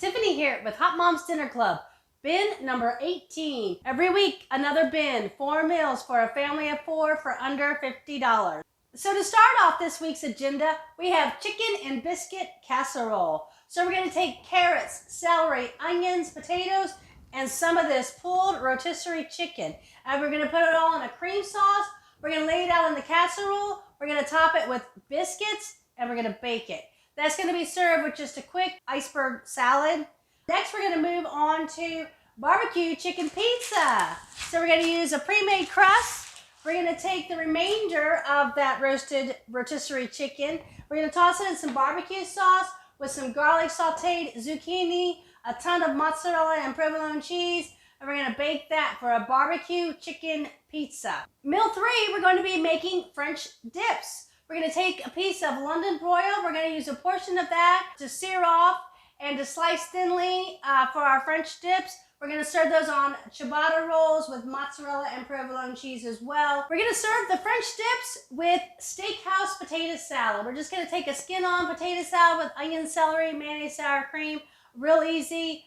Tiffany here with Haute Moms Dinner Club, bin number 18. Every week, another bin, 4 meals for a family of 4 for under $50. So to start off this week's agenda, we have chicken and biscuit casserole. So we're going to take carrots, celery, onions, potatoes, and some of this pulled rotisserie chicken. And we're going to put it all in a cream sauce. We're going to lay it out in the casserole. We're going to top it with biscuits, and we're going to bake it. That's going to be served with just a quick iceberg salad. Next, we're going to move on to barbecue chicken pizza. So we're going to use a pre-made crust. We're going to take the remainder of that roasted rotisserie chicken. We're going to toss it in some barbecue sauce with some garlic sauteed zucchini, a ton of mozzarella and provolone cheese, and we're going to bake that for a barbecue chicken pizza. Meal 3, we're going to be making French dips. We're going to take a piece of London broil. We're going to use a portion of that to sear off and to slice thinly for our French dips. We're going to serve those on ciabatta rolls with mozzarella and provolone cheese as well. We're going to serve the French dips with Steakhouse potato salad. We're just going to take a skin-on potato salad with onion, celery, mayonnaise, sour cream. Real easy.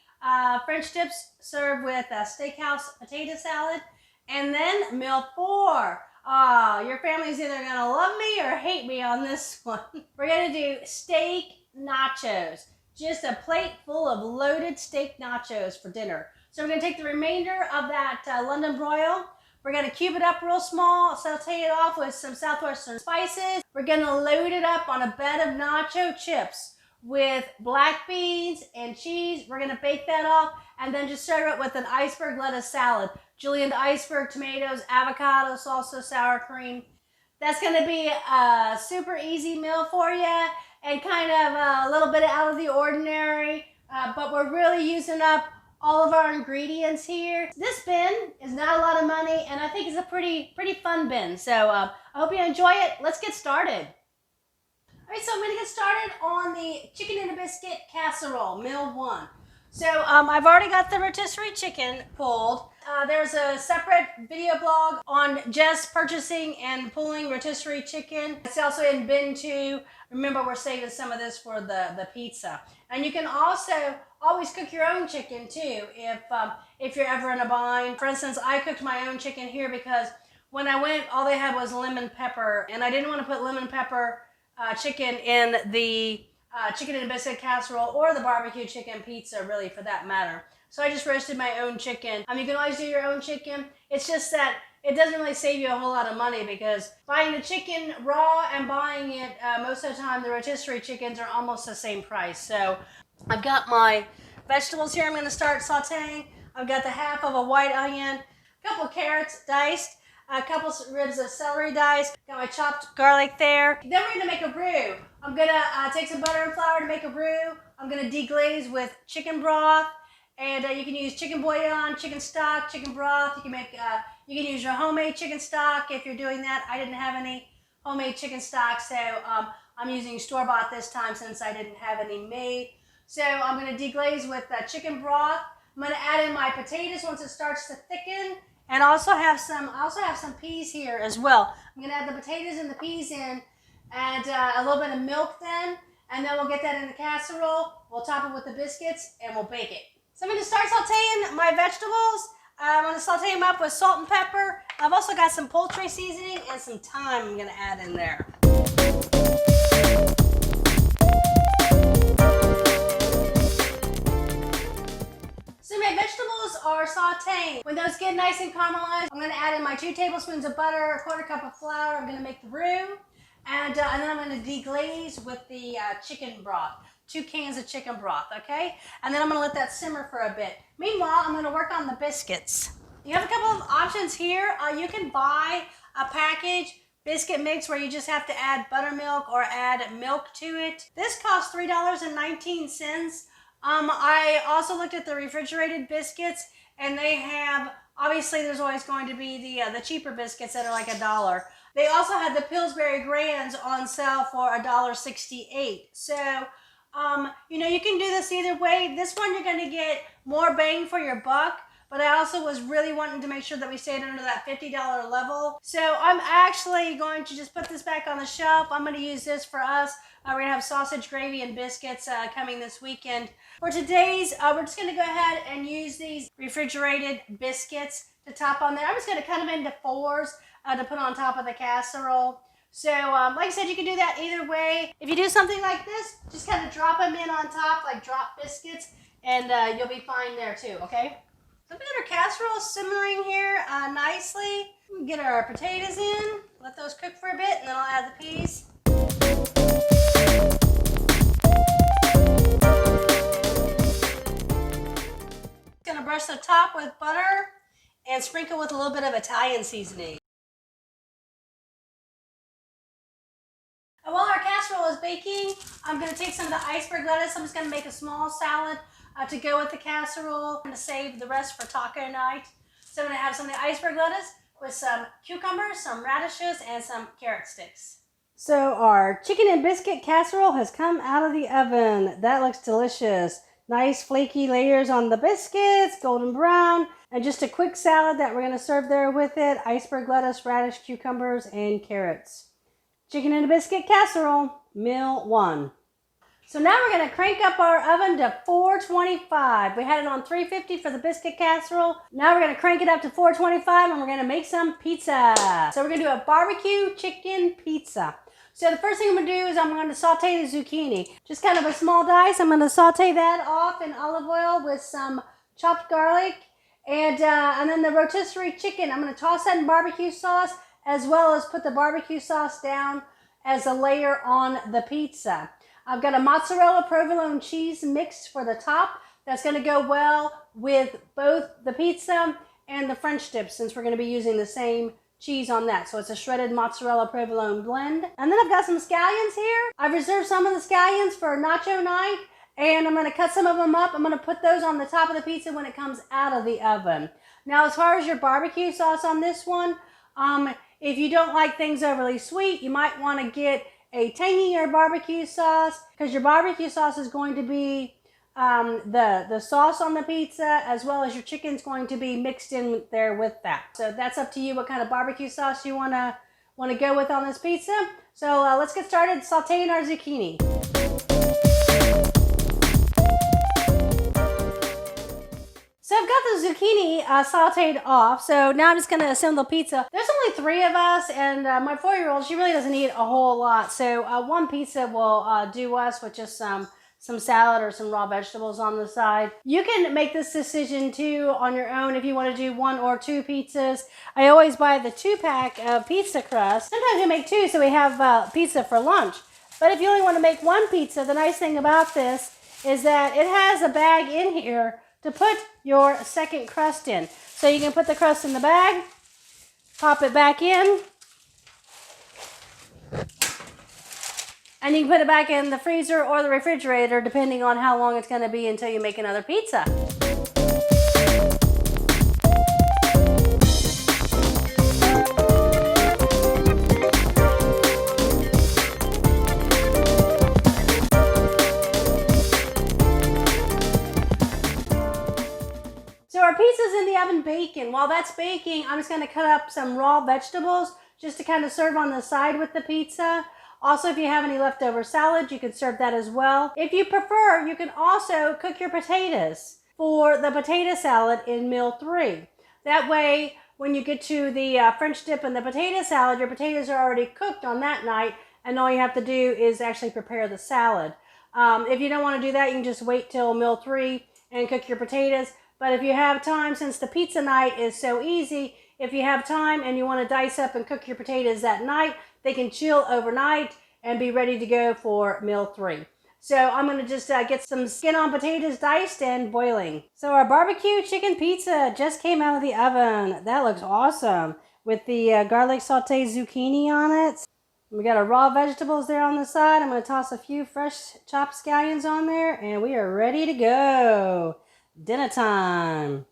French dips served with Steakhouse potato salad. And then meal 4. Your family's either going to love me or hate me on this one. We're going to do steak nachos. Just a plate full of loaded steak nachos for dinner. So we're going to take the remainder of that London broil. We're going to cube it up real small, saute it off with some southwestern spices. We're going to load it up on a bed of nacho chips with black beans and cheese. We're going to bake that off and then just serve it with an iceberg lettuce salad. Julienne iceberg, tomatoes, avocado, salsa, sour cream. That's going to be a super easy meal for you and kind of a little bit out of the ordinary, but we're really using up all of our ingredients here. This bin is not a lot of money, and I think it's a pretty fun bin. So I hope you enjoy it. Let's get started. All right, so I'm going to get started on the chicken and a biscuit casserole, meal 1. So I've already got the rotisserie chicken pulled. There's a separate video blog on just purchasing and pulling rotisserie chicken. It's also in bin 2. Remember, we're saving some of this for the pizza. And you can also always cook your own chicken too if you're ever in a bind. For instance, I cooked my own chicken here because when I went, all they had was lemon pepper, and I didn't want to put lemon pepper chicken in the chicken and biscuit casserole or the barbecue chicken pizza, really, for that matter. So I just roasted my own chicken. You can always do your own chicken. It's just that it doesn't really save you a whole lot of money because buying the chicken raw and buying it, most of the time, the rotisserie chickens are almost the same price. So I've got my vegetables here I'm going to start sauteing. I've got the half of a white onion, a couple of carrots diced, a couple ribs of celery diced, got my chopped garlic there. Then we're going to make a roux. I'm going to take some butter and flour to make a roux. I'm going to deglaze with chicken broth, and you can use chicken bouillon, chicken stock, chicken broth. You can use your homemade chicken stock if you're doing that. I didn't have any homemade chicken stock, so I'm using store-bought this time since I didn't have any made. So I'm going to deglaze with chicken broth. I'm going to add in my potatoes once it starts to thicken. And I also have some peas here as well. I'm going to add the potatoes and the peas in, and a little bit of milk then, and then we'll get that in the casserole. We'll top it with the biscuits, and we'll bake it. So I'm going to start sauteing my vegetables. I'm going to saute them up with salt and pepper. I've also got some poultry seasoning and some thyme I'm going to add in there. So my vegetables are sauteing. When those get nice and caramelized, I'm going to add in my 2 tablespoons of butter, a 1/4 cup of flour. I'm going to make the roux, and then I'm going to deglaze with the chicken broth. 2 cans of chicken broth, okay? And then I'm going to let that simmer for a bit. Meanwhile, I'm going to work on the biscuits. You have a couple of options here. You can buy a package biscuit mix where you just have to add buttermilk or add milk to it. This costs $3.19. I also looked at the refrigerated biscuits, and they have, obviously there's always going to be the cheaper biscuits that are like $1. They also had the Pillsbury Grands on sale for $1.68. So, you can do this either way. This one you're going to get more bang for your buck but I also was really wanting to make sure that we stayed under that $50 level. So I'm actually going to just put this back on the shelf. I'm going to use this for us. We're going to have sausage, gravy, and biscuits coming this weekend. For today's, we're just going to go ahead and use these refrigerated biscuits to top on there. I'm just going to cut them into fours to put on top of the casserole. So, like I said, you can do that either way. If you do something like this, just kind of drop them in on top, like drop biscuits, and you'll be fine there too, okay? So we got our casserole simmering here nicely. We get our potatoes in, let those cook for a bit, and then I'll add the peas. Gonna brush the top with butter and sprinkle with a little bit of Italian seasoning. And while our casserole is baking, I'm going to take some of the iceberg lettuce. I'm just going to make a small salad to go with the casserole. I'm going to save the rest for taco night. So I'm going to have some of the iceberg lettuce with some cucumbers, some radishes, and some carrot sticks. So our chicken and biscuit casserole has come out of the oven. That looks delicious. Nice flaky layers on the biscuits, golden brown, and just a quick salad that we're going to serve there with it. Iceberg lettuce, radish, cucumbers, and carrots. Chicken and a biscuit casserole, meal 1. So now we're going to crank up our oven to 425. We had it on 350 for the biscuit casserole. Now we're going to crank it up to 425 and we're going to make some pizza. So we're going to do a barbecue chicken pizza. So the first thing I'm going to do is I'm going to saute the zucchini. Just kind of a small dice. I'm going to saute that off in olive oil with some chopped garlic. And then the rotisserie chicken, I'm going to toss that in barbecue sauce, as well as put the barbecue sauce down as a layer on the pizza. I've got a mozzarella provolone cheese mix for the top. That's going to go well with both the pizza and the French dip, since we're going to be using the same cheese on that. So it's a shredded mozzarella provolone blend. And then I've got some scallions here. I've reserved some of the scallions for nacho night, and I'm going to cut some of them up. I'm going to put those on the top of the pizza when it comes out of the oven. Now, as far as your barbecue sauce on this one, if you don't like things overly sweet, you might want to get a tangier barbecue sauce, because your barbecue sauce is going to be the sauce on the pizza, as well as your chicken's going to be mixed in there with that. So that's up to you what kind of barbecue sauce you want to go with on this pizza. So let's get started sauteing our zucchini. So I've got the zucchini sauteed off. So now I'm just going to assemble pizza. There's only 3 of us, and my 4-year-old, she really doesn't eat a whole lot. So one pizza will do us with just some salad or some raw vegetables on the side. You can make this decision too on your own if you want to do 1 or 2 pizzas. I always buy the 2-pack of pizza crust. Sometimes we make 2 so we have pizza for lunch. But if you only want to make 1 pizza, the nice thing about this is that it has a bag in here to put your second crust in. So you can put the crust in the bag, pop it back in, and you can put it back in the freezer or the refrigerator, depending on how long it's going to be until you make another pizza. So our pizza's in the oven baking. While that's baking, I'm just going to cut up some raw vegetables just to kind of serve on the side with the pizza. Also, if you have any leftover salad, you can serve that as well. If you prefer, you can also cook your potatoes for the potato salad in meal 3. That way, when you get to the French dip and the potato salad, your potatoes are already cooked on that night, and all you have to do is actually prepare the salad. If you don't want to do that, you can just wait till meal 3 and cook your potatoes. But if you have time, since the pizza night is so easy, if you have time and you want to dice up and cook your potatoes that night, they can chill overnight and be ready to go for meal 3. So I'm going to just get some skin on potatoes diced and boiling. So our barbecue chicken pizza just came out of the oven. That looks awesome with the garlic sauté zucchini on it. We got our raw vegetables there on the side. I'm going to toss a few fresh chopped scallions on there, and we are ready to go. Dinner time.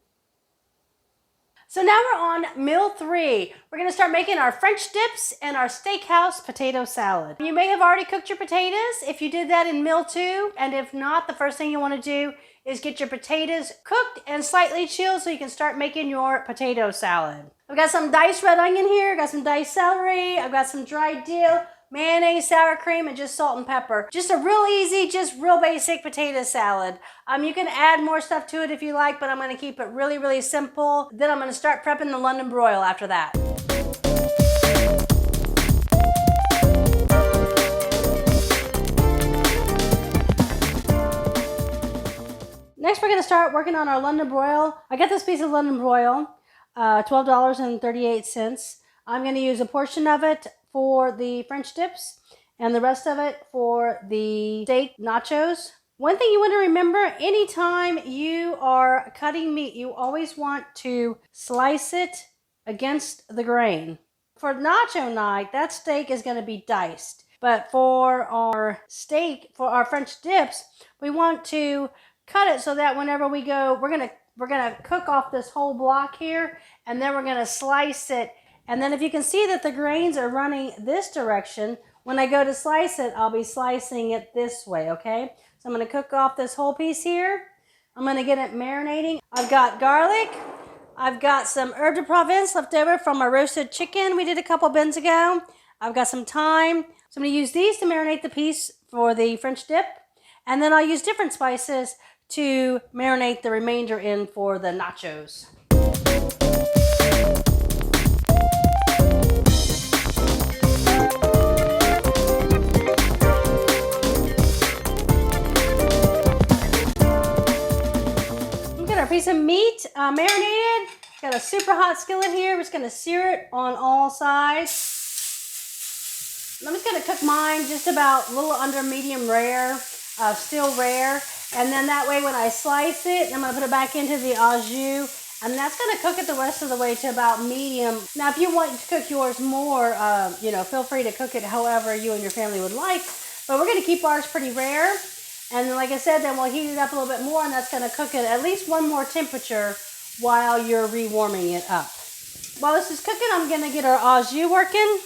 So now we're on meal 3. We're gonna start making our French dips and our Steakhouse potato salad. You may have already cooked your potatoes if you did that in meal 2. And if not, the first thing you wanna do is get your potatoes cooked and slightly chilled so you can start making your potato salad. I've got some diced red onion here, I've got some diced celery, I've got some dried dill, mayonnaise, sour cream, and just salt and pepper. Just a real easy, just real basic potato salad. You can add more stuff to it if you like, but I'm gonna keep it really, really simple. Then I'm gonna start prepping the London broil after that. Next, we're gonna start working on our London broil. I got this piece of London broil, $12.38. I'm gonna use a portion of it for the French dips and the rest of it for the steak nachos. One thing you want to remember, anytime you are cutting meat, you always want to slice it against the grain. For nacho night, that steak is going to be diced. But for our steak, for our French dips, we want to cut it so that whenever we go, we're gonna cook off this whole block here, and then we're gonna slice it. And then if you can see that the grains are running this direction, when I go to slice it, I'll be slicing it this way, okay? So I'm gonna cook off this whole piece here. I'm gonna get it marinating. I've got garlic. I've got some herb de Provence left over from our roasted chicken we did a couple bins ago. I've got some thyme. So I'm gonna use these to marinate the piece for the French dip. And then I'll use different spices to marinate the remainder in for the nachos. Piece of meat marinated. Got a super hot skillet here. We're just going to sear it on all sides. I'm just going to cook mine just about a little under medium rare, still rare. And then that way when I slice it, I'm going to put it back into the au jus. And that's going to cook it the rest of the way to about medium. Now, if you want to cook yours more, feel free to cook it however you and your family would like. But we're going to keep ours pretty rare. And like I said, then we'll heat it up a little bit more, and that's going to cook it at least one more temperature while you're rewarming it up. While this is cooking, I'm going to get our au jus working.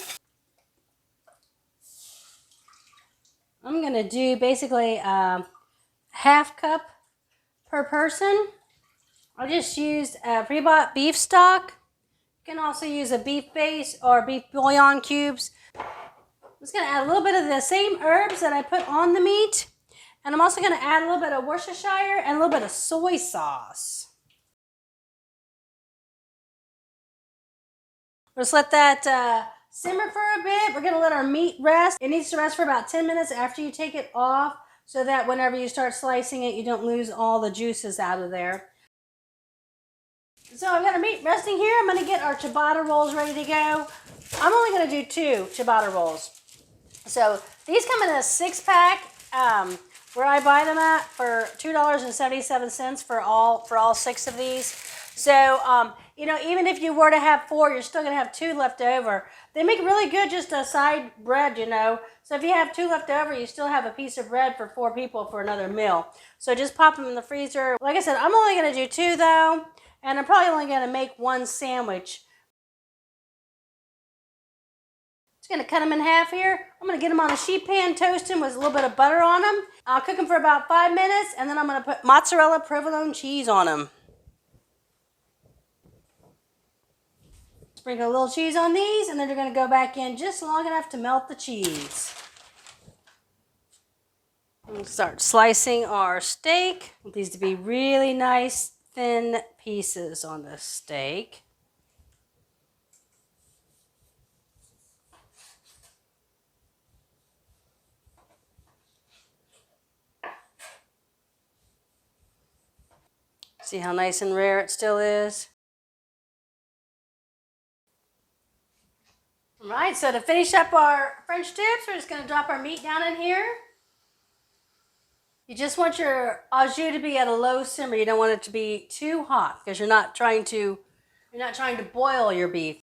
I'm going to do basically half cup per person. I just used pre-bought beef stock. You can also use a beef base or beef bouillon cubes. I'm just going to add a little bit of the same herbs that I put on the meat. And I'm also going to add a little bit of Worcestershire and a little bit of soy sauce. Let's let that simmer for a bit. We're going to let our meat rest. It needs to rest for about 10 minutes after you take it off so that whenever you start slicing it, you don't lose all the juices out of there. So I've got our meat resting here. I'm going to get our ciabatta rolls ready to go. I'm only going to do 2 ciabatta rolls. So these come in a 6-pack. Where I buy them at for $2.77 for all 6 of these. So, even if you were to have 4, you're still going to have 2 left over. They make really good just a side bread, So if you have 2 left over, you still have a piece of bread for 4 people for another meal. So just pop them in the freezer. Like I said, I'm only going to do 2 though, and I'm probably only going to make 1 sandwich. Going to cut them in half here. I'm going to get them on a sheet pan, toast them with a little bit of butter on them. I'll cook them for about 5 minutes, and then I'm going to put mozzarella provolone cheese on them. Sprinkle a little cheese on these, and then they're going to go back in just long enough to melt the cheese. We'll start slicing our steak. I want these to be really nice, thin pieces on the steak. See how nice and rare it still is? All right, so to finish up our French dips, we're just going to drop our meat down in here. You just want your au jus to be at a low simmer. You don't want it to be too hot because you're not trying to boil your beef.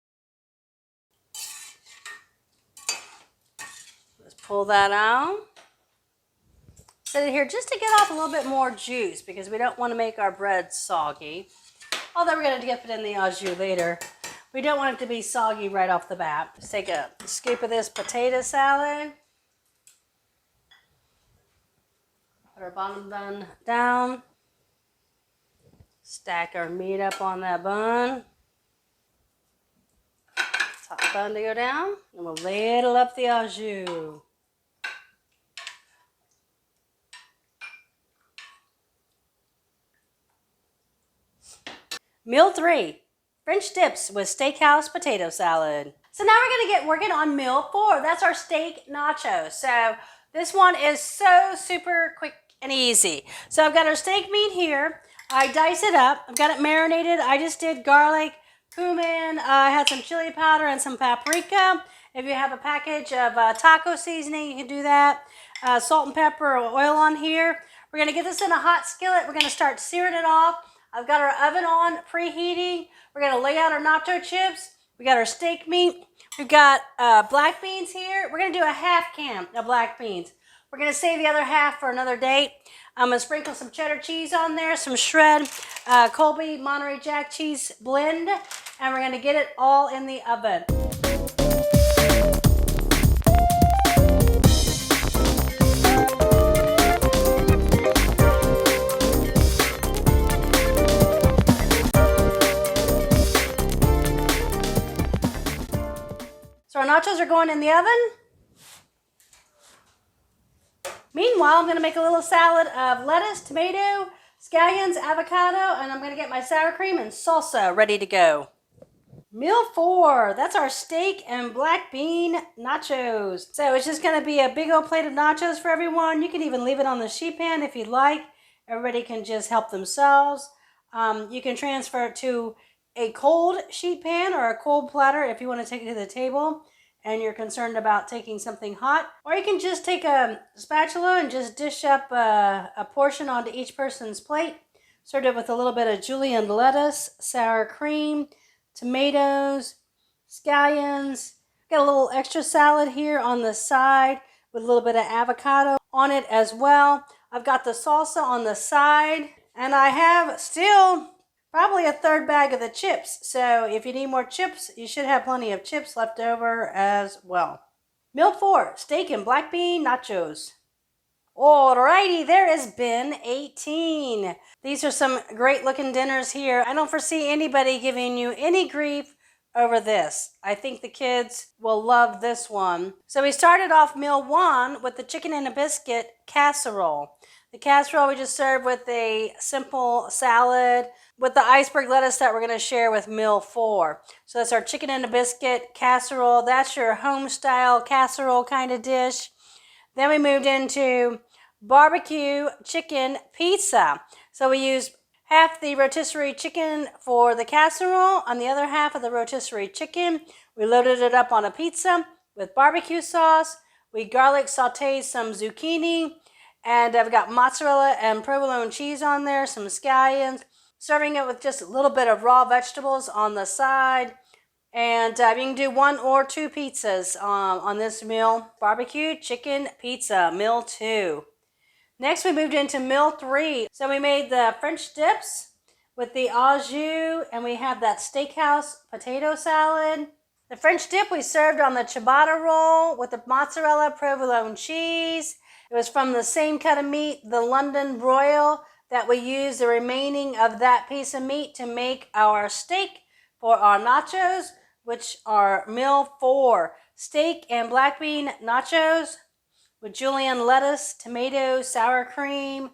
Let's pull that out. Set it here just to get off a little bit more juice because we don't want to make our bread soggy. Although we're going to dip it in the au jus later. We don't want it to be soggy right off the bat. Let's take a scoop of this potato salad. Put our bottom bun down. Stack our meat up on that bun. Top bun to go down. And we'll ladle up the au jus. Meal 3, French dips with Steakhouse potato salad. So now we're gonna get working on meal 4. That's our steak nachos. So this one is so super quick and easy. So I've got our steak meat here. I dice it up. I've got it marinated. I just did garlic, cumin. I had some chili powder and some paprika. If you have a package of taco seasoning, you can do that. Salt and pepper or oil on here. We're gonna get this in a hot skillet. We're gonna start searing it off. I've got our oven on, preheating. We're gonna lay out our nacho chips. We got our steak meat. We've got black beans here. We're gonna do a half can of black beans. We're gonna save the other half for another date. I'm gonna sprinkle some cheddar cheese on there, some shred Colby Monterey Jack cheese blend, and we're gonna get it all in the oven. So our nachos are going in the oven. Meanwhile, I'm going to make a little salad of lettuce, tomato, scallions, avocado, and I'm going to get my sour cream and salsa ready to go. Meal 4, that's our steak and black bean nachos. So it's just going to be a big old plate of nachos for everyone. You can even leave it on the sheet pan if you'd like. Everybody can just help themselves. You can transfer it to a cold sheet pan or a cold platter if you want to take it to the table and you're concerned about taking something hot. Or you can just take a spatula and just dish up a portion onto each person's plate. Serve it with a little bit of julienne lettuce, sour cream, tomatoes, scallions. Got a little extra salad here on the side with a little bit of avocado on it as well. I've got the salsa on the side, and I have still probably a third bag of the chips. So if you need more chips, you should have plenty of chips left over as well. Meal 4, steak and black bean nachos. Alrighty, there is bin 18. These are some great looking dinners here. I don't foresee anybody giving you any grief over this. I think the kids will love this one. So we started off meal 1 with the chicken and a biscuit casserole. The casserole we just served with a simple salad with the iceberg lettuce that we're going to share with meal 4. So that's our chicken and a biscuit casserole. That's your home style casserole kind of dish. Then we moved into barbecue chicken pizza. So we used half the rotisserie chicken for the casserole. On the other half of the rotisserie chicken, we loaded it up on a pizza with barbecue sauce. We garlic sauteed some zucchini. And I've got mozzarella and provolone cheese on there, some scallions. Serving it with just a little bit of raw vegetables on the side. And you can do 1 or 2 pizzas on this meal. Barbecue chicken pizza, meal 2. Next, we moved into meal 3. So we made the French dips with the au jus, and we have that Steakhouse potato salad. The French dip we served on the ciabatta roll with the mozzarella provolone cheese. It was from the same cut of meat, the London broil, that we used the remaining of that piece of meat to make our steak for our nachos, which are meal 4. Steak and black bean nachos with julienne lettuce, tomato, sour cream,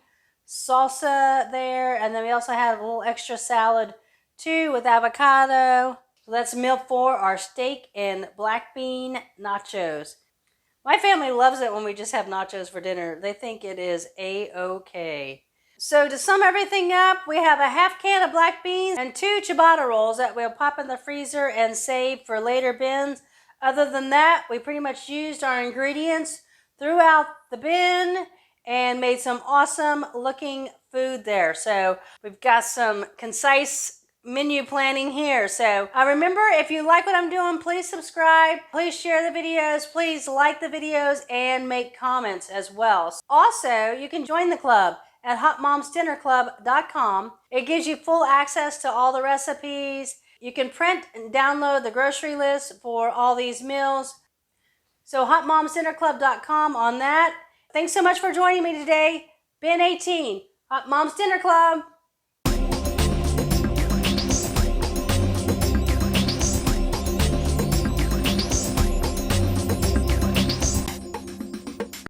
salsa there. And then we also had a little extra salad too with avocado. So that's meal 4, our steak and black bean nachos. My family loves it when we just have nachos for dinner. They think it is A-OK. So to sum everything up, we have a half can of black beans and 2 ciabatta rolls that we'll pop in the freezer and save for later bins. Other than that, we pretty much used our ingredients throughout the bin and made some awesome looking food there. So we've got some concise menu planning here. So remember, if you like what I'm doing, please subscribe, please share the videos, please like the videos, and make comments as well. Also, you can join the club at HauteMomsDinnerClub.com. It gives you full access to all the recipes. You can print and download the grocery list for all these meals. So HauteMomsDinnerClub.com on that. Thanks so much for joining me today. Ben 18, Haute Moms Dinner Club.